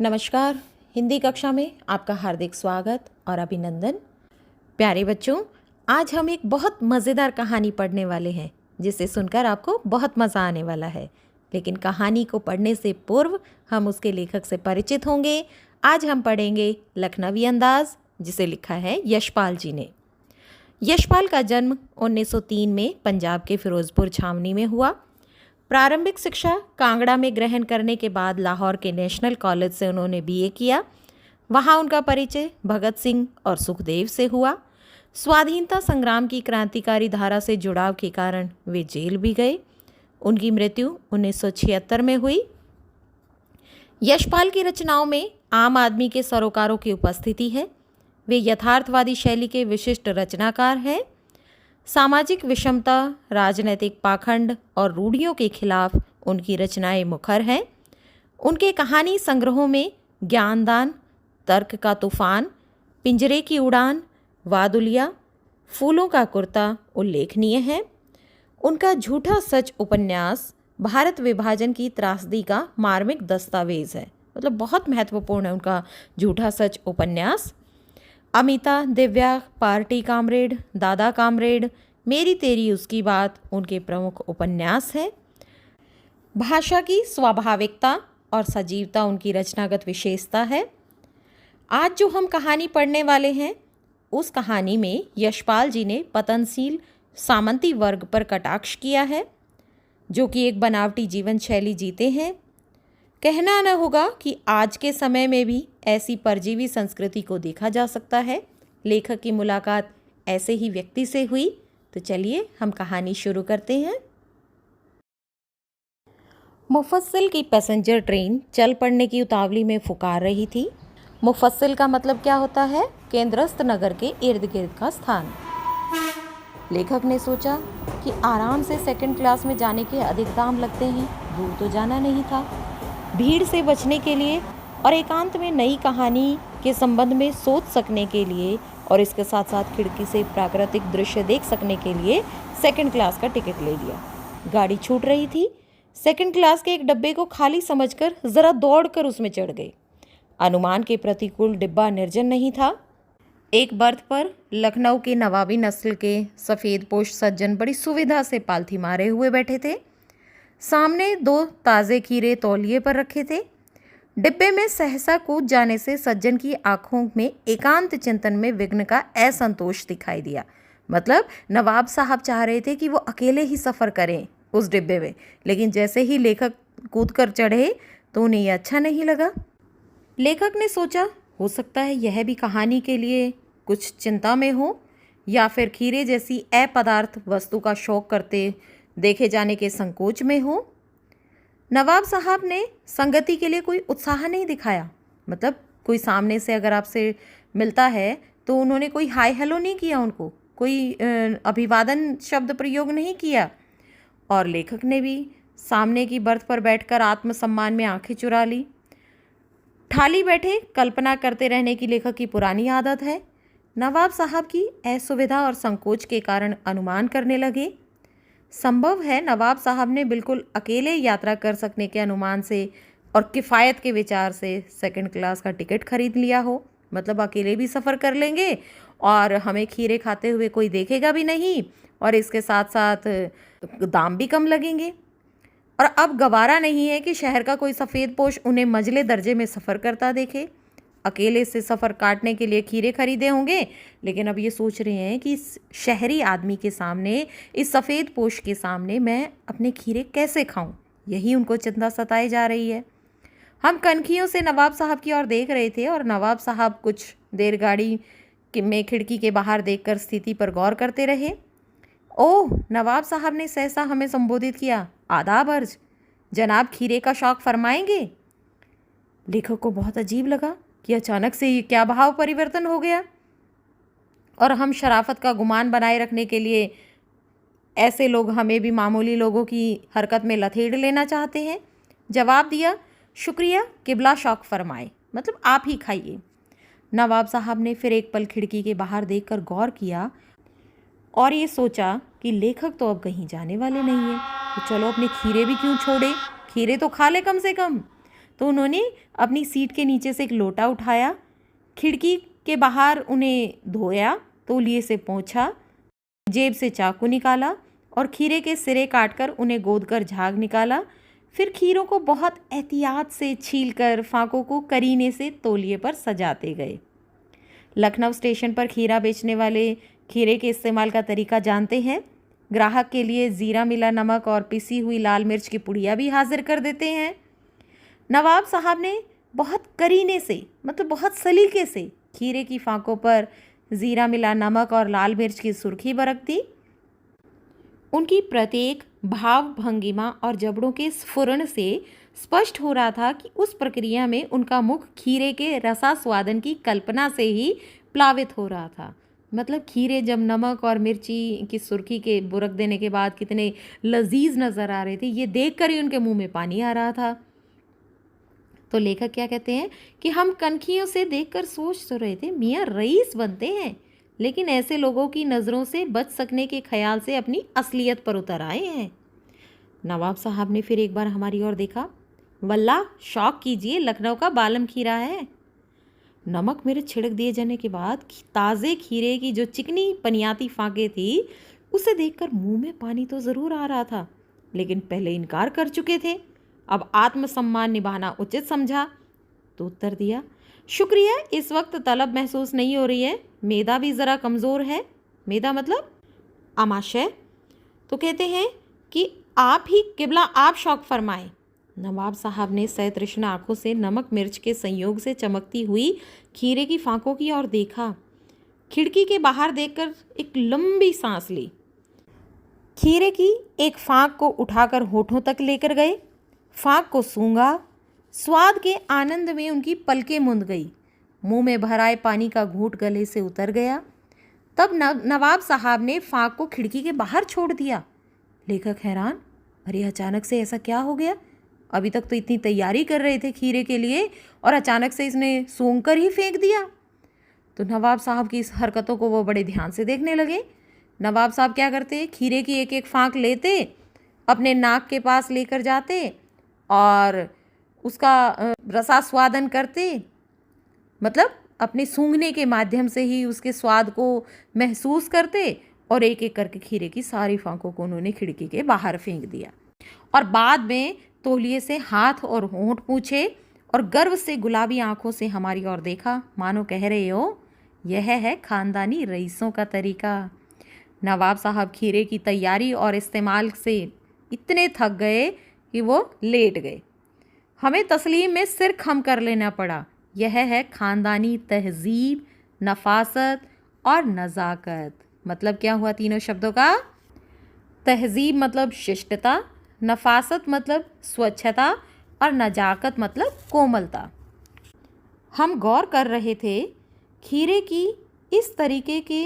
नमस्कार। हिंदी कक्षा में आपका हार्दिक स्वागत और अभिनंदन। प्यारे बच्चों, आज हम एक बहुत मज़ेदार कहानी पढ़ने वाले हैं जिसे सुनकर आपको बहुत मज़ा आने वाला है। लेकिन कहानी को पढ़ने से पूर्व हम उसके लेखक से परिचित होंगे। आज हम पढ़ेंगे लखनवी अंदाज, जिसे लिखा है यशपाल जी ने। यशपाल का जन्म 1903 में पंजाब के फिरोज़पुर छावनी में हुआ। प्रारंभिक शिक्षा कांगड़ा में ग्रहण करने के बाद लाहौर के नेशनल कॉलेज से उन्होंने बीए किया। वहाँ उनका परिचय भगत सिंह और सुखदेव से हुआ। स्वाधीनता संग्राम की क्रांतिकारी धारा से जुड़ाव के कारण वे जेल भी गए। उनकी मृत्यु 1976 में हुई। यशपाल की रचनाओं में आम आदमी के सरोकारों की उपस्थिति है। वे यथार्थवादी शैली के विशिष्ट रचनाकार हैं। सामाजिक विषमता, राजनैतिक पाखंड और रूढ़ियों के खिलाफ उनकी रचनाएं मुखर हैं। उनके कहानी संग्रहों में ज्ञानदान, तर्क का तूफान, पिंजरे की उड़ान, वादुलिया, फूलों का कुर्ता उल्लेखनीय है। उनका झूठा सच उपन्यास भारत विभाजन की त्रासदी का मार्मिक दस्तावेज है। मतलब बहुत महत्वपूर्ण है उनका झूठा सच उपन्यास। अमिता, दिव्या, पार्टी कामरेड, दादा कामरेड, मेरी तेरी उसकी बात उनके प्रमुख उपन्यास हैं। भाषा की स्वाभाविकता और सजीवता उनकी रचनागत विशेषता है। आज जो हम कहानी पढ़ने वाले हैं, उस कहानी में यशपाल जी ने पतनशील सामंती वर्ग पर कटाक्ष किया है, जो कि एक बनावटी जीवन शैली जीते हैं। कहना न होगा कि आज के समय में भी ऐसी परजीवी संस्कृति को देखा जा सकता है। लेखक की मुलाकात ऐसे ही व्यक्ति से हुई। तो चलिए हम कहानी शुरू करते हैं। मुफस्सिल की पैसेंजर ट्रेन चल पड़ने की उतावली में फुकार रही थी। मुफस्सिल का मतलब क्या होता है? केंद्रस्थ नगर के इर्द गिर्द का स्थान। लेखक ने सोचा कि आराम से सेकंड क्लास में जाने के अधिक दाम लगते हैं, दूर तो जाना नहीं था। भीड़ से बचने के लिए और एकांत में नई कहानी के संबंध में सोच सकने के लिए और इसके साथ साथ खिड़की से प्राकृतिक दृश्य देख सकने के लिए सेकंड क्लास का टिकट ले लिया। गाड़ी छूट रही थी। सेकंड क्लास के एक डब्बे को खाली समझकर जरा दौड़कर उसमें चढ़ गए। अनुमान के प्रतिकूल डिब्बा निर्जन नहीं था। एक बर्थ पर लखनऊ के नवाबी नस्ल के सफ़ेद पोश सज्जन बड़ी सुविधा से पालथी मारे हुए बैठे थे। सामने 2 ताज़े खीरे तौलिए पर रखे थे। डिब्बे में सहसा कूद जाने से सज्जन की आंखों में एकांत चिंतन में विघ्न का असंतोष दिखाई दिया। मतलब नवाब साहब चाह रहे थे कि वो अकेले ही सफ़र करें उस डिब्बे में, लेकिन जैसे ही लेखक कूद कर चढ़े तो उन्हें यह अच्छा नहीं लगा। लेखक ने सोचा, हो सकता है यह भी कहानी के लिए कुछ चिंता में हो, या फिर खीरे जैसी अपदार्थ वस्तु का शौक करते देखे जाने के संकोच में हो। नवाब साहब ने संगति के लिए कोई उत्साह नहीं दिखाया। मतलब कोई सामने से अगर आपसे मिलता है तो उन्होंने कोई हाय हेलो नहीं किया, उनको कोई अभिवादन शब्द प्रयोग नहीं किया। और लेखक ने भी सामने की बर्थ पर बैठकर आत्मसम्मान में आंखें चुरा ली। ठाली बैठे कल्पना करते रहने की लेखक की पुरानी आदत है। नवाब साहब की असुविधा और संकोच के कारण अनुमान करने लगे। संभव है नवाब साहब ने बिल्कुल अकेले यात्रा कर सकने के अनुमान से और किफ़ायत के विचार से सेकंड क्लास का टिकट खरीद लिया हो। मतलब अकेले भी सफ़र कर लेंगे और हमें खीरे खाते हुए कोई देखेगा भी नहीं, और इसके साथ साथ दाम भी कम लगेंगे। और अब गवारा नहीं है कि शहर का कोई सफ़ेद पोश उन्हें मंझले दर्जे में सफ़र करता देखे। अकेले से सफ़र काटने के लिए खीरे खरीदे होंगे, लेकिन अब ये सोच रहे हैं कि इस शहरी आदमी के सामने, इस सफ़ेद पोश के सामने मैं अपने खीरे कैसे खाऊं। यही उनको चिंता सताई जा रही है। हम कनखियों से नवाब साहब की ओर देख रहे थे और नवाब साहब कुछ देर गाड़ी में खिड़की के बाहर देखकर स्थिति पर गौर करते रहे। ओह, नवाब साहब ने सहसा हमें संबोधित किया। आदाब अर्ज, जनाब खीरे का शौक फरमाएंगे। लेखक को बहुत अजीब लगा कि अचानक से ये क्या भाव परिवर्तन हो गया, और हम शराफत का गुमान बनाए रखने के लिए ऐसे लोग हमें भी मामूली लोगों की हरकत में लथेड़ लेना चाहते हैं। जवाब दिया, शुक्रिया, किबला शौक फरमाए, मतलब आप ही खाइए। नवाब साहब ने फिर एक पल खिड़की के बाहर देखकर गौर किया और ये सोचा कि लेखक तो अब कहीं जाने वाले नहीं है, तो चलो अपने खीरे भी क्यों छोड़े, खीरे तो खा ले कम से कम। तो उन्होंने अपनी सीट के नीचे से एक लोटा उठाया, खिड़की के बाहर उन्हें धोया, तौलिए से पोंछा, जेब से चाकू निकाला और खीरे के सिरे काटकर उन्हें गोदकर झाग निकाला। फिर खीरों को बहुत एहतियात से छीलकर फाकों को करीने से तौलिए पर सजाते गए। लखनऊ स्टेशन पर खीरा बेचने वाले खीरे के इस्तेमाल का तरीका जानते हैं। ग्राहक के लिए ज़ीरा मिला नमक और पिसी हुई लाल मिर्च की पुड़िया भी हाजिर कर देते हैं। नवाब साहब ने बहुत करीने से मतलब बहुत सलीके से खीरे की फाकों पर ज़ीरा मिला नमक और लाल मिर्च की सुर्खी बरक दी। उनकी प्रत्येक भाव भंगिमा और जबड़ों के स्फुरण से स्पष्ट हो रहा था कि उस प्रक्रिया में उनका मुख खीरे के रसास्वादन की कल्पना से ही प्लावित हो रहा था। मतलब खीरे जब नमक और मिर्ची की सुर्खी के बुरक देने के बाद कितने लजीज नज़र आ रहे थे, ये देखकर ही उनके मुंह में पानी आ रहा था। तो लेखक क्या कहते हैं कि हम कनखियों से देखकर सोच तो रहे थे मियाँ रईस बनते हैं, लेकिन ऐसे लोगों की नज़रों से बच सकने के ख्याल से अपनी असलियत पर उतर आए हैं। नवाब साहब ने फिर एक बार हमारी ओर देखा। वल्लाह शौक कीजिए, लखनऊ का बालम खीरा है। नमक मेरे छिड़क दिए जाने के बाद ताज़े खीरे की जो चिकनी पनियाती फाके थी, उसे देखकर मुंह में पानी तो ज़रूर आ रहा था, लेकिन पहले इनकार कर चुके थे। अब आत्मसम्मान निभाना उचित समझा तो उत्तर दिया, शुक्रिया, इस वक्त तलब महसूस नहीं हो रही है, मैदा भी ज़रा कमज़ोर है। मैदा मतलब आमाशय। तो कहते हैं कि आप ही किबला, आप शौक फरमाएं। नवाब साहब ने सतृष्ण आंखों से नमक मिर्च के संयोग से चमकती हुई खीरे की फांकों की ओर देखा। खिड़की के बाहर देखकर एक लंबी सांस ली। खीरे की एक फांक को उठाकर होठों तक लेकर गए, फांक को सूंघा, स्वाद के आनंद में उनकी पलकें मुंद गई, मुंह में भराए पानी का घूंट गले से उतर गया। तब नवाब साहब ने फांक को खिड़की के बाहर छोड़ दिया। लेखक हैरान, अरे अचानक से ऐसा क्या हो गया? अभी तक तो इतनी तैयारी कर रहे थे खीरे के लिए और अचानक से इसने सूंघ कर ही फेंक दिया। तो नवाब साहब की इस हरकतों को वो बड़े ध्यान से देखने लगे। नवाब साहब क्या करते, खीरे की एक एक फांक लेते, अपने नाक के पास लेकर जाते और उसका रसास्वादन करते, मतलब अपने सूंघने के माध्यम से ही उसके स्वाद को महसूस करते और एक एक करके खीरे की सारी फांकों को उन्होंने खिड़की के बाहर फेंक दिया और बाद में तौलिए से हाथ और होंठ पूछे और गर्व से गुलाबी आंखों से हमारी ओर देखा, मानो कह रहे हो यह है खानदानी रईसों का तरीका। नवाब साहब खीरे की तैयारी और इस्तेमाल से इतने थक गए कि वो लेट गए। हमें तस्लीम में सिर खम कर लेना पड़ा। यह है खानदानी तहजीब, नफासत और नज़ाकत। मतलब क्या हुआ तीनों शब्दों का? तहजीब मतलब शिष्टता, नफासत मतलब स्वच्छता और नजाकत मतलब कोमलता। हम गौर कर रहे थे खीरे की इस तरीके के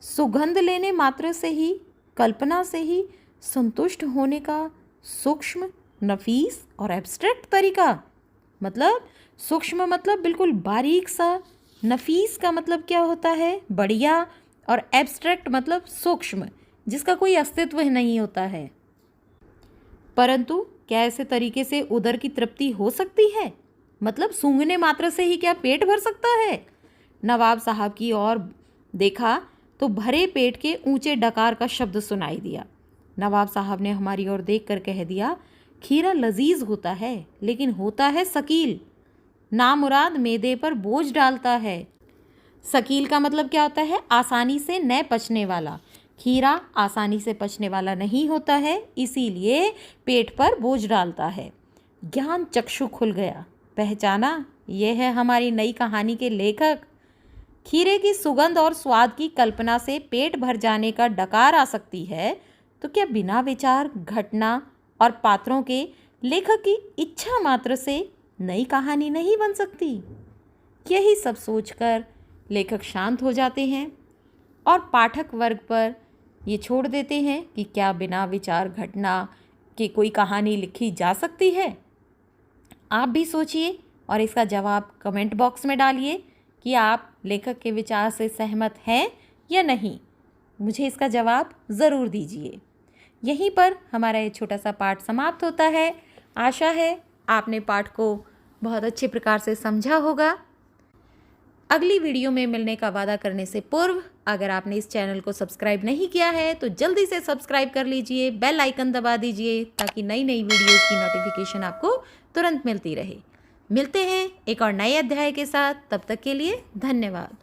सुगंध लेने मात्र से ही, कल्पना से ही संतुष्ट होने का सूक्ष्म, नफीस और एब्स्ट्रैक्ट तरीका। मतलब सूक्ष्म मतलब बिल्कुल बारीक सा, नफीस का मतलब क्या होता है? बढ़िया, और एब्स्ट्रैक्ट मतलब सूक्ष्म, जिसका कोई अस्तित्व नहीं होता है। परंतु क्या ऐसे तरीके से उदर की तृप्ति हो सकती है? मतलब सूंघने मात्र से ही क्या पेट भर सकता है? नवाब साहब की ओर देखा तो भरे पेट के ऊंचे डकार का शब्द सुनाई दिया। नवाब साहब ने हमारी ओर देखकर कह दिया, खीरा लजीज होता है लेकिन होता है सकील, नामुराद मैदे पर बोझ डालता है। सकील का मतलब क्या होता है? आसानी से न पचने वाला। खीरा आसानी से पचने वाला नहीं होता है, इसीलिए पेट पर बोझ डालता है। ज्ञान चक्षु खुल गया, पहचाना यह है हमारी नई कहानी के लेखक। खीरे की सुगंध और स्वाद की कल्पना से पेट भर जाने का डकार आ सकती है, तो क्या बिना विचार, घटना और पात्रों के लेखक की इच्छा मात्र से नई कहानी नहीं बन सकती? यही सब सोचकर लेखक शांत हो जाते हैं और पाठक वर्ग पर ये छोड़ देते हैं कि क्या बिना विचार, घटना की कोई कहानी लिखी जा सकती है? आप भी सोचिए और इसका जवाब कमेंट बॉक्स में डालिए कि आप लेखक के विचार से सहमत हैं या नहीं। मुझे इसका जवाब ज़रूर दीजिए। यहीं पर हमारा ये छोटा सा पाठ समाप्त होता है। आशा है आपने पाठ को बहुत अच्छे प्रकार से समझा होगा। अगली वीडियो में मिलने का वादा करने से पूर्व अगर आपने इस चैनल को सब्सक्राइब नहीं किया है तो जल्दी से सब्सक्राइब कर लीजिए, बेल आइकन दबा दीजिए ताकि नई नई वीडियोज़ की नोटिफिकेशन आपको तुरंत मिलती रहे। मिलते हैं एक और नए अध्याय के साथ, तब तक के लिए धन्यवाद।